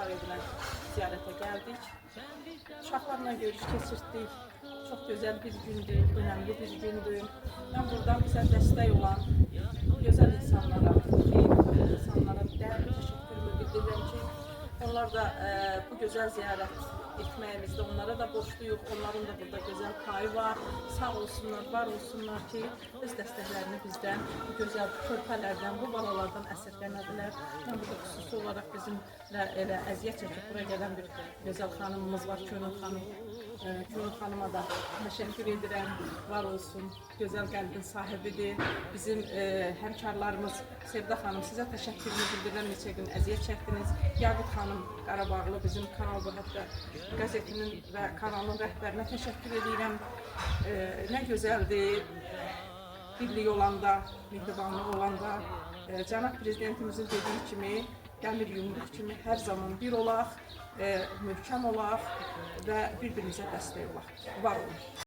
iftar edilən ziyarətə gəldik. Uşaqlarla görüş keçirdik. Çox gözəl bir gündür, önəmli bir gündür. Mən buradan bizə dəstək olan gözəl insanlara, xeyirxah insanlara təşəkkürümü bildirirəm ki, onlar da bu gözəl ziyarət etməyimizdə onlara da borçluyuq. Onların da burada gözəl payı var. Sağ olsunlar, var olsunlar ki, öz dəstəklərini bizdən, bu gözəl körpələrdən, bu balalardan əsirgəmədilər. Mən burada xüsusi olaraq bizimlə elə əziyyət çəkib buraya gələn bir gözəl xanımımız var, Könül xanım. Könül xanıma da təşəkkür edirəm, var olsun, gözəl qəlbin sahibidir. Bizim həmkarlarımız Sevda xanım, sizə təşəkkürümü bildirirəm, neçə gün əziyyət çəkdiniz. Yaqut xanım Qarabağlı, bizim Kanal Bəhətdə qəzetinin və kanalın rəhbərinə təşəkkür edirəm. Nə gözəldir, birlik olanda, mehribanlıq olanda, Cənab Prezidentimizin dediyi kimi, dəmir yumruq kimi hər zaman bir olaq, möhkəm olaq və bir-birimizə dəstək olaq. Var olun.